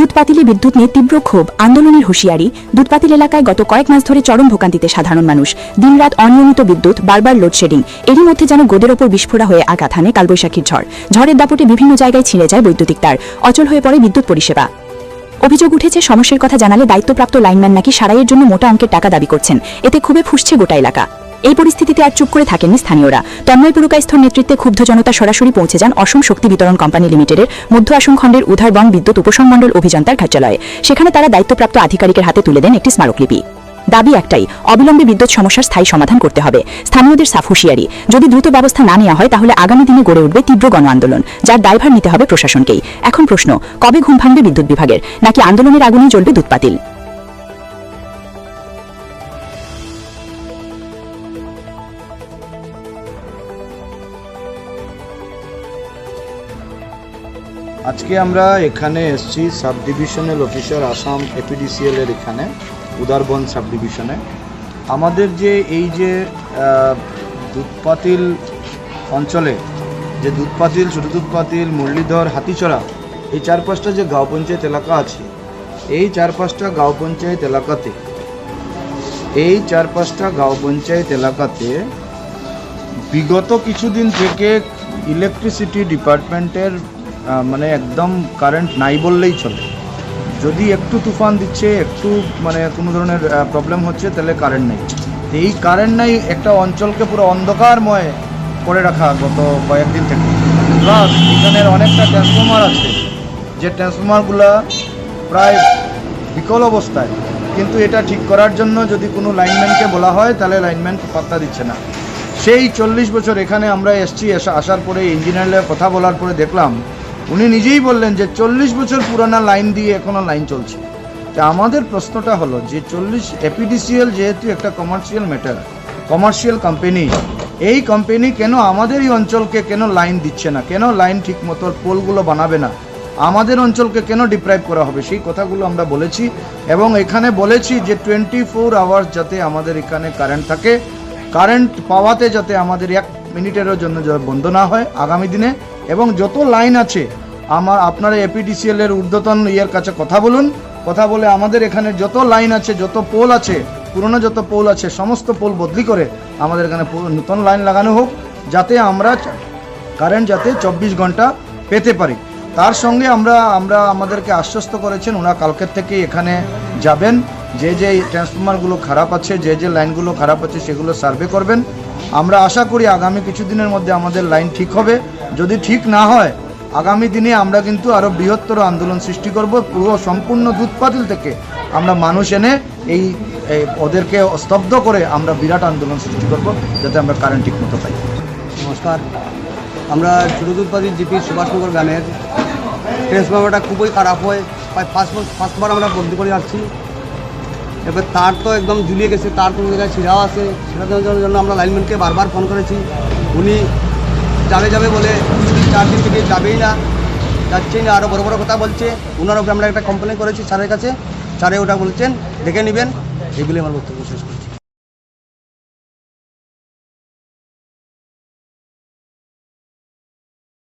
দুধপাতিলে বিদ্যুৎ নিয়ে তীব্র ক্ষোভ, আন্দোলনের হুঁশিয়ারি। দুধপাতিল এলাকায় গত কয়েক মাস ধরে চরম ভোগান্তিতে সাধারণ মানুষ। দিনরাত অনিয়মিত বিদ্যুৎ, বারবার লোডশেডিং। এরই মধ্যে যেন গোদের ওপর বিস্ফোরা হয়ে আঘাত হানে কালবৈশাখীর ঝড়। ঝড়ের দাপটে বিভিন্ন জায়গায় ছিঁড়ে যায় বৈদ্যুতিক তার, অচল হয়ে পড়ে বিদ্যুৎ পরিষেবা। অভিযোগ উঠেছে, সমস্যার কথা জানালে দায়িত্বপ্রাপ্ত লাইনম্যান নাকি সারাইয়ের জন্য মোটা অঙ্কের টাকা দাবি করছেন। এতে ক্ষোভে ফুঁসছে গোটা এলাকা। এই পরিস্থিতিতে আর চুপ করে থাকেননি স্থানীয়রা। তন্ময় পুরকাইস্থর নেতৃত্বে ক্ষুব্ধ জনতা সরাসরি পৌঁছে যান অসম শক্তি বিতরণ কোম্পানি লিমিটেডের মধ্য আসম খণ্ডের উধারবন বিদ্যুৎ উপসংমণ্ডল অভিযন্তার কার্যালয়ে। সেখানে তারা দায়িত্বপ্রাপ্ত আধিকারিকের হাতে তুলে দেন একটি স্মারকলিপি। দাবি একটাই, অবিলম্বে বিদ্যুৎ সমস্যার স্থায়ী সমাধান করতে হবে। স্থানীয়দের সাফ হুঁশিয়ারি, যদি দ্রুত ব্যবস্থা না নেওয়া হয় তাহলে আগামী দিনে গড়ে উঠবে তীব্র গণ আন্দোলন, যার দায়ভার নিতে হবে প্রশাসনকেই। এখন প্রশ্ন, কবে ঘুম ভাঙবে বিদ্যুৎ বিভাগের, নাকি আন্দোলনের আগুনেই জ্বলবে দুধপাতিল? আজকে আমরা এখানে এসছি sub divisional officer Assam APDCL এর এখানে উদারবন সাব ডিভিশনে। আমাদের যে এই যে দুধপাতিল অঞ্চলে যে দুধপাতিল, ছোটো দুধপাতিল, মুরলীধর, হাতিছড়া, এই 4-5টা যে গাঁও পঞ্চায়েত এলাকা আছে, এই 4-5টা গাঁও পঞ্চায়েত এলাকাতে বিগত কিছুদিন থেকে ইলেকট্রিসিটি ডিপার্টমেন্টের মানে একদম কারেন্ট নাই বললেই চলে। যদি একটু তুফান দিচ্ছে, একটু মানে কোনো ধরনের প্রবলেম হচ্ছে, তাহলে কারেন্ট নেই। এই কারেন্ট নাই একটা অঞ্চলকে পুরো অন্ধকারময় করে রাখা গত কয়েকদিন থেকে। প্লাস এখানের অনেকটা ট্রান্সফর্মার আছে, যে ট্রান্সফর্মারগুলো প্রায় বিকল অবস্থায়, কিন্তু এটা ঠিক করার জন্য যদি কোনো লাইনম্যানকে বলা হয় তাহলে লাইনম্যান পাত্তা দিচ্ছে না। সেই 40 বছর এখানে আমরা এসছি, আসার পরে ইঞ্জিনিয়ারের কথা বলার পরে দেখলাম, উনি নিজেই বললেন যে 40 বছর পুরানা লাইন দিয়ে এখনও লাইন চলছে। তা আমাদের প্রশ্নটা হলো যে এপিডিসিএল যেহেতু একটা কমার্শিয়াল ম্যাটার, কমার্শিয়াল কোম্পানি, এই কোম্পানি কেন আমাদের এই অঞ্চলকে কেন লাইন দিচ্ছে না, কেন লাইন ঠিক মতো পোলগুলো বানাবে না, আমাদের অঞ্চলকে কেন ডিপ্রাইভ করা হবে, সেই কথাগুলো আমরা বলেছি। এবং এখানে বলেছি যে 24 আওয়ার্স যাতে আমাদের এখানে কারেন্ট থাকে, কারেন্ট পাওয়াতে যাতে আমাদের 1 মিনিটেরও জন্য বন্ধ না হয় আগামী দিনে। এবং যত লাইন আছে আপনারা এপিডিসিএল এর ঊর্ধ্বতন কাছে কথা বলুন, কথা বলে আমাদের এখানে যত লাইন আছে, যত পোল আছে, পুরনো যত পোল আছে, সমস্ত পোল বদলি করে আমাদের এখানে নতুন লাইন লাগানো হোক, যাতে আমরা কারেন্ট যাতে 24 ঘন্টা পেতে পারি। তার সঙ্গে আমরা আমাদেরকে আশ্বস্ত করেছেন ওনারা কালকের থেকে এখানে যাবেন, যে ট্রান্সফর্মারগুলো খারাপ আছে, যে লাইনগুলো খারাপ আছে সেগুলো সার্ভে করবেন। আমরা আশা করি আগামী কিছুদিনের মধ্যে আমাদের লাইন ঠিক হবে। যদি ঠিক না হয় আগামী দিনে আমরা কিন্তু আরও বৃহত্তর আন্দোলন সৃষ্টি করব। পুরো সম্পূর্ণ দুধপাতিল থেকে আমরা মানুষ এনে এই ওদেরকে স্তব্ধ করে আমরা বিরাট আন্দোলন সৃষ্টি করব, যাতে আমরা কারেন্ট ঠিক মতো পাই। নমস্কার, আমরা ছোটো দুধপাতিল জিপি সুভাষনগর গ্রামের ট্রান্সফরমারটা খুবই খারাপ হয়, প্রায় পাঁচবার আমরা বদলি করে আসছি। এবার তার তো একদম ঝুলিয়ে গেছে, তার কোনো জায়গায় ছিঁড়াও আছে। ছিঁড়ানোর জন্য আমরা লাইনম্যানকে বারবার ফোন করেছি, উনি যাবে বলে 4 দিন থেকে যাবেই না, যাচ্ছেই না, আরও বড় বড় কথা বলছে। ওনার উপরে আমরা একটা কমপ্লেন করেছি স্যারের কাছে, স্যারে ওটা বলছেন দেখে নেবেন। এগুলি আমার বক্তব্য শেষ।